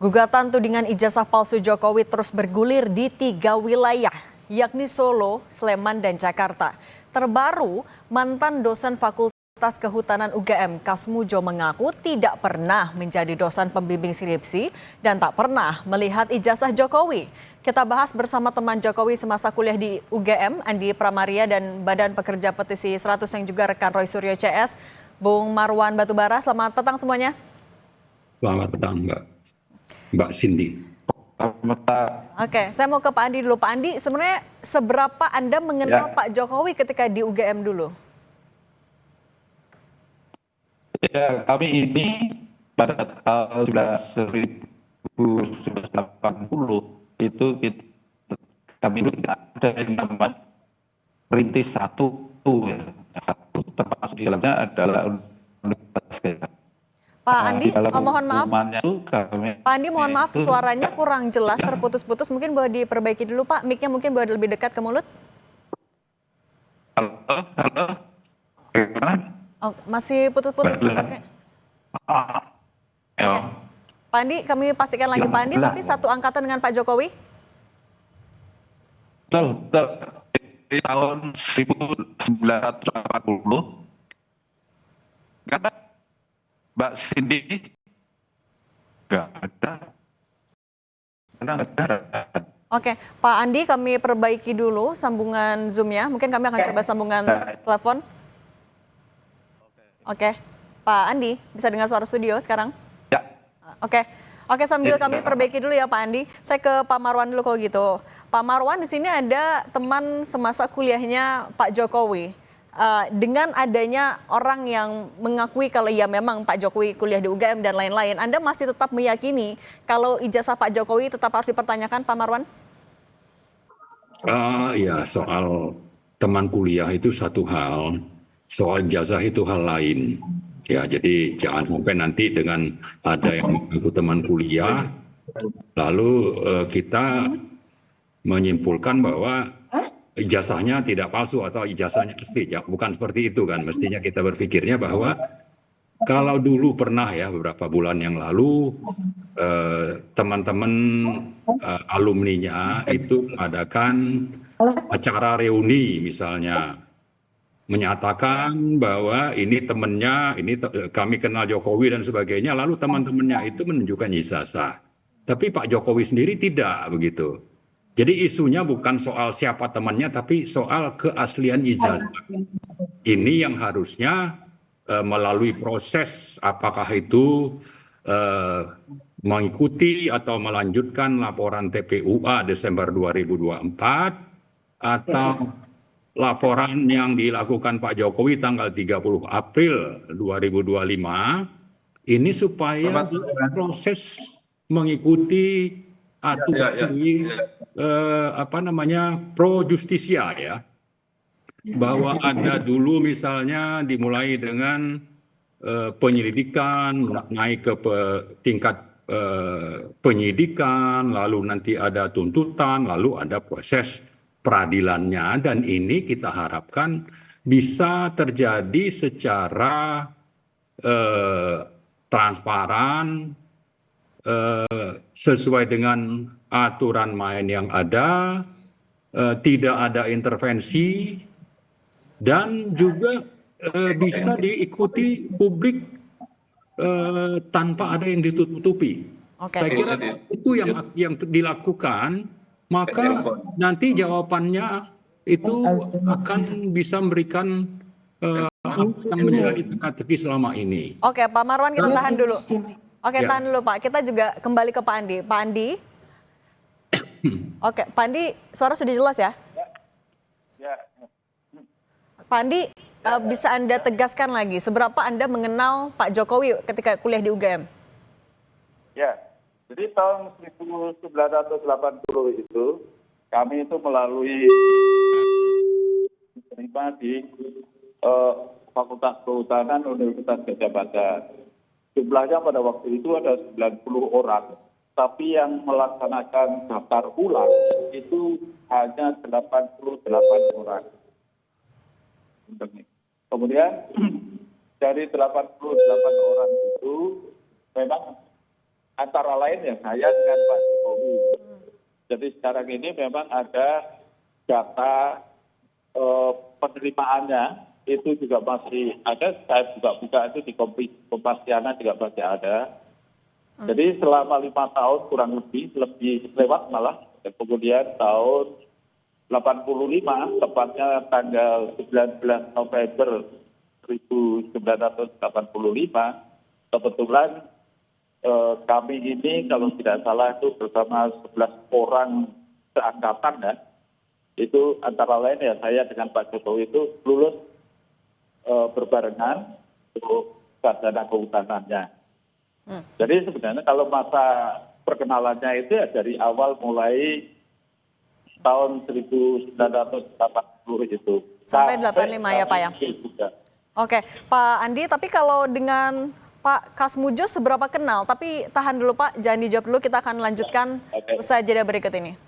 Gugatan tudingan ijazah palsu Jokowi terus bergulir di 3 wilayah, yakni Solo, Sleman, dan Jakarta. Terbaru, mantan dosen Fakultas Kehutanan UGM Kasmujo mengaku tidak pernah menjadi dosen pembimbing skripsi dan tak pernah melihat ijazah Jokowi. Kita bahas bersama teman Jokowi semasa kuliah di UGM, Andi Pramaria, dan Badan Pekerja Petisi 100 yang juga rekan Roy Suryo CS, Bung Marwan Batubara. Selamat petang semuanya. Selamat petang, Mbak Cindy. Oke, saya mau ke Pak Andi dulu. Pak Andi, sebenarnya seberapa Anda mengenal Pak Jokowi ketika di UGM dulu? Ya, kami ini pada tahun 1980 itu kami dulu tidak ada yang namanya perintis satu ya. Satu termasuk di dalamnya adalah Universitas. Pak Andi, mohon maaf. Pak Andi, mohon maaf, suaranya kurang jelas, terputus-putus. Mungkin boleh diperbaiki dulu, Pak. Mic-nya mungkin boleh lebih dekat ke mulut. Halo. Oh, masih putus-putus tampaknya. Oke. Pak Andi, kami pastikan lagi Pak Andi, tapi satu angkatan dengan Pak Jokowi? Betul. Di tahun 1980, karena Mbak Cindy nggak ada. Oke, Pak Andi, kami perbaiki dulu sambungan Zoom-nya. Mungkin kami akan coba sambungan telepon. Oke, Pak Andi, bisa dengar suara studio sekarang? Ya. Oke, sambil kami perbaiki dulu ya Pak Andi. Saya ke Pak Marwan dulu kalau gitu. Pak Marwan, di sini ada teman semasa kuliahnya Pak Jokowi. Dengan adanya orang yang mengakui kalau ya memang Pak Jokowi kuliah di UGM dan lain-lain, Anda masih tetap meyakini kalau ijazah Pak Jokowi tetap harus dipertanyakan, Pak Marwan? Ya, soal teman kuliah itu satu hal, soal ijazah itu hal lain. Ya, jadi jangan sampai nanti dengan ada yang mengaku teman kuliah, lalu kita menyimpulkan bahwa ijazahnya tidak palsu atau ijazahnya asli. Ya, bukan seperti itu kan. Mestinya kita berpikirnya bahwa kalau dulu pernah ya beberapa bulan yang lalu teman-teman alumninya itu mengadakan acara reuni misalnya, menyatakan bahwa ini temannya, ini kami kenal Jokowi dan sebagainya, lalu teman-temannya itu menunjukkan ijazah. Tapi Pak Jokowi sendiri tidak begitu. Jadi isunya bukan soal siapa temannya, tapi soal keaslian ijazah. Ini yang harusnya melalui proses apakah itu mengikuti atau melanjutkan laporan TPUA Desember 2024 atau laporan yang dilakukan Pak Jokowi tanggal 30 April 2025 ini supaya proses mengikuti aturan pro justisia ya, bahwa ada dulu misalnya dimulai dengan penyelidikan, naik ke tingkat penyidikan, lalu nanti ada tuntutan, lalu ada proses peradilannya, dan ini kita harapkan bisa terjadi secara transparan, sesuai dengan aturan main yang ada, tidak ada intervensi, dan juga bisa diikuti publik tanpa ada yang ditutupi. Saya kira itu yang dilakukan, maka nanti jawabannya itu akan bisa memberikan yang menjadi teka-teki selama ini. Oke, Pak Marwan, kita tahan dulu. Oke, tahan dulu Pak. Kita juga kembali ke Pak Andi. Pak Andi. Oke, Pak Andi, suara sudah jelas ya? Ya. Pak Andi, bisa Anda tegaskan lagi, seberapa Anda mengenal Pak Jokowi ketika kuliah di UGM? Ya, jadi tahun 1980 itu, kami itu melalui diterima di Fakultas Kehutanan Universitas Gadjah Mada. Jumlahnya pada waktu itu ada 90 orang, tapi yang melaksanakan daftar ulang itu hanya 88 orang. Kemudian dari 88 orang itu memang antara lain ya saya dengan Pak Jokowi. Jadi sekarang ini memang ada data penerimaannya itu juga masih ada, saya juga buka itu di Kompasiana juga masih ada. Jadi selama 5 tahun kurang lebih lewat malah, kemudian tahun 85, tepatnya tanggal 19 November 1985, kebetulan kami ini kalau tidak salah itu bersama 11 orang seangkatan ya, itu antara lain ya saya dengan Pak Jokowi itu lulus berbarengan untuk sarjana kehutanannya. Jadi sebenarnya kalau masa perkenalannya itu ya dari awal mulai tahun 1980 itu. Sampai 85 ya Pak ya? Oke, Pak Andi, tapi kalau dengan Pak Kasmujo seberapa kenal? Tapi tahan dulu Pak, jangan dijawab dulu, kita akan lanjutkan usai jeda berikut ini.